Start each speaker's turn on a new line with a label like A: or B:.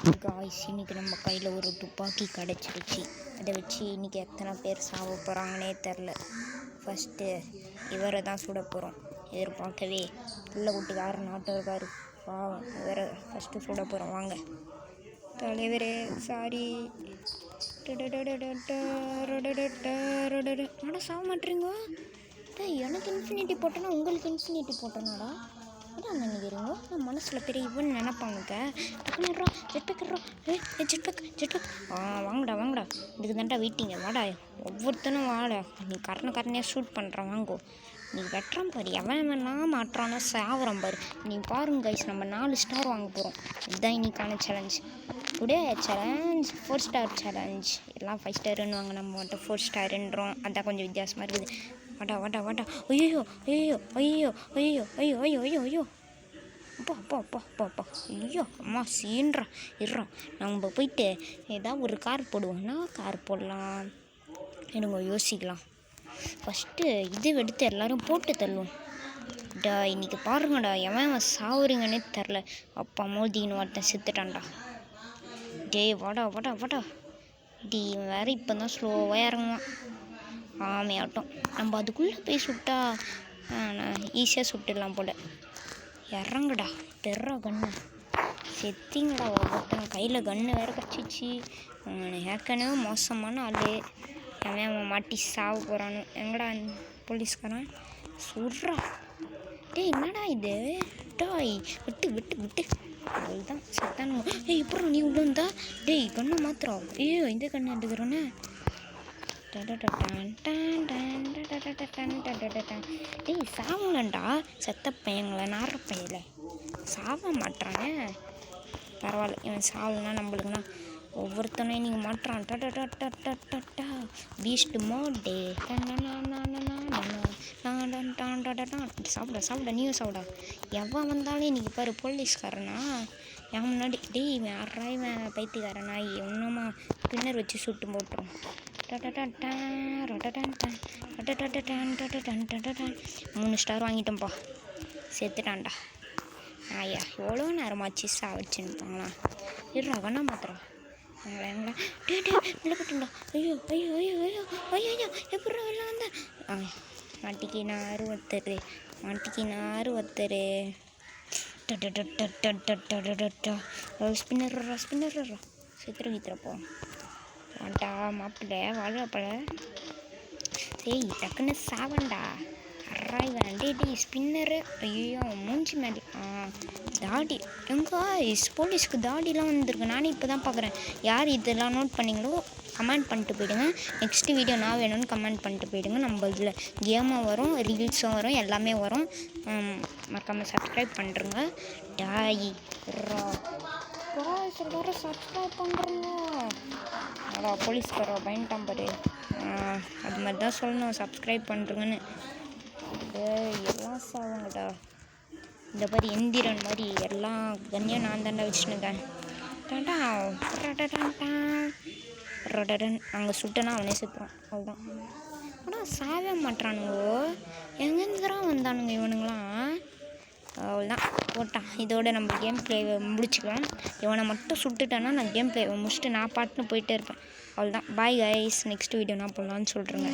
A: Guys இன்றைக்கி நம்ம கையில் ஒரு துப்பாக்கி கிடச்சிருச்சு. அதை வச்சு இன்றைக்கி எத்தனை பேர் சாவ போகிறாங்கன்னே தெரில. ஃபஸ்ட்டு இவரை தான் சுட போகிறோம். எதிர்பார்க்கவே உள்ள வீட்டுக்கார நாட்டம் இருக்கார். இவரை ஃபஸ்ட்டு சுட போகிறோம். வாங்க தலைவரே, சாரி. ஆனால் சாக மாட்டேறீங்க. எனக்கு இன்ஃபினிட்டி போட்டேன்னா உங்களுக்கு இன்ஃபினிட்டி போட்டேனாடா. அதான் நினைக்கிறீங்க. நான் மனசில் பெரிய இவன் நினைப்பாங்க. டக்குனுறோம் ஜெட்பேக் வாங்கடா இதுக்கு தான்டா வெயிட்டிங்க. வாடா ஒவ்வொருத்தனும் வாடா. நீ கரணையாக ஷூட் பண்ணுறான். வாங்கோ நீ வெட்டுறான் பாரு. எவன் வேணால் மாட்டுறானோ சாவுறான் பாரு. நீ பாருங்க கைஸ், நம்ம 4 ஸ்டார் வாங்க போகிறோம். இதுதான் இன்னைக்கான challenge. Today challenge 4 star challenge. எல்லாம் 5 ஸ்டாருன்னு வாங்க, நம்ம மட்டும் 4 ஸ்டாருன்றோம். அதான் கொஞ்சம் வித்தியாசமாக இருக்குது. வாடா ஐயோ அப்பா ஐயோ அம்மா சீன்றா இருறோம். நம்ம போயிட்டு ஏதாவது ஒரு கார் போடுவோம்னா கார் போடலாம். எனக்கு யோசிக்கலாம். ஃபஸ்ட்டு இது எடுத்து எல்லோரும் போட்டு தள்ளுவோம். இன்றைக்கி பாருங்கடா, எவன் சாவுறீங்கன்னே தெரில. அப்பா மோதின்னு ஒருத்தன் செத்துட்டான்டா. வாடா டி வேறு இப்போ தான் ஸ்லோவாக இறங்குவான். ஆமையாட்டம். நம்ம அதுக்குள்ளே போய் சுட்டா ஈஸியாக சுட்டுடலாம் போல். இறங்குடா பெற கன்று. செத்திங்கடா ஒவ்வொருத்தன். கையில் கன்று வேறு கிடச்சிச்சு. ஏற்கனவே மோசமான ஆள். அவன் மாட்டி சாவ போகிறானு. எங்கடா போலீஸ்காரன் சுடுறா. என்னடா இது? விட்டு அதுதான் செத்தானுங்க. இப்போ நீ உள்ள இருந்தா கண்ணை மாத்திரம். இந்த கண்ணை எடுக்கிறோன்னே. சாவலண்டா செத்த பையங்கள நார பையல சாவ மாட்டானே. பரவாயில்ல, இவன் சாவலன்னா நம்மளுக்குன்னா ஒவ்வொருத்தனையும் நீங்கள் மாட்டுறான். பீஸ்ட் மோடே சாப்பிட நீயும் சாப்பிடா. எவன் வந்தாலும் இன்றைக்கி பாரு போலீஸ்காரனா என் முன்னாடி இவன் யாரா இவன் பைத்தியக்காரனா ஒன்றுமா பின்னர் வச்சு சுட்டு போட்டுரும். 3 ஸ்டார் வாங்கிட்டோம்ப்பா. செத்துட்டான்டா. ஆயா எவ்வளோ நேரமாச்சு சாவச்சுன்னுப்பாங்களா. இருடா கண்ணா மாத்திரம். எங்களா விளப்பட்டுண்டா. ஐயோ எப்படா வெளில வந்த. மாட்டிக்கு நார் ஒருத்தர். ஸ்பின்னர்ரா செத்துறப்போ வாண்டா மாப்பிள்ளை வாழப்பழ. டக்குன்னு சாவண்டா. அறாய்வன் ஸ்பின்னரு. ஐயோ மூஞ்சி மேலே தாடி. எங்க போலீஸ்க்கு தாடிலாம் வந்துருக்கு. நானே இப்போ தான் பார்க்குறேன். யார் இதெல்லாம் நோட் பண்ணிங்களோ கமெண்ட் பண்ணிட்டு போயிடுங்க. நெக்ஸ்ட் வீடியோ நான் வேணும்னு கமெண்ட் பண்ணிட்டு போயிடுங்க. நம்ம இதில் கேமும் வரும், ரீல்ஸும் வரும், எல்லாமே வரும். மறக்காமல் சப்ஸ்கிரைப் பண்ணுறங்க. எல்லாரும் சப்ஸ்கிரைப் பண்ணுறங்க. போலீஸ்காரோ பயன்ட்டான் பாரு. அது மாதிரி தான் சொல்லணும், சப்ஸ்கிரைப் பண்ணுறங்கன்னு. எல்லாம் சாவங்கடா. இந்த மாதிரி எந்திரன் மாதிரி எல்லாம் கண்ணியாக நான் தாண்டா வச்சுனுக்கேன். அங்கே சுட்டனா அவனே செத்துறான். அவ்வளோதான். ஆனால் சாவே மாட்டானுங்கோ. எங்கேருந்துதான் வந்தானுங்க இவனுங்களாம். அவ்வளோதான் போட்டான். இதோட நம்ம கேம் பிளேவை முடிச்சுக்கலாம். இவனை மட்டும் சுட்டுட்டேன்னா நான் கேம் பிளேவை முடிச்சுட்டு நான் பாட்டுன்னு போயிட்டே இருப்பேன். அவ்வளோதான். Bye guys. நெக்ஸ்ட் வீடியோ நான் போடலான்னு சொல்கிறேங்க.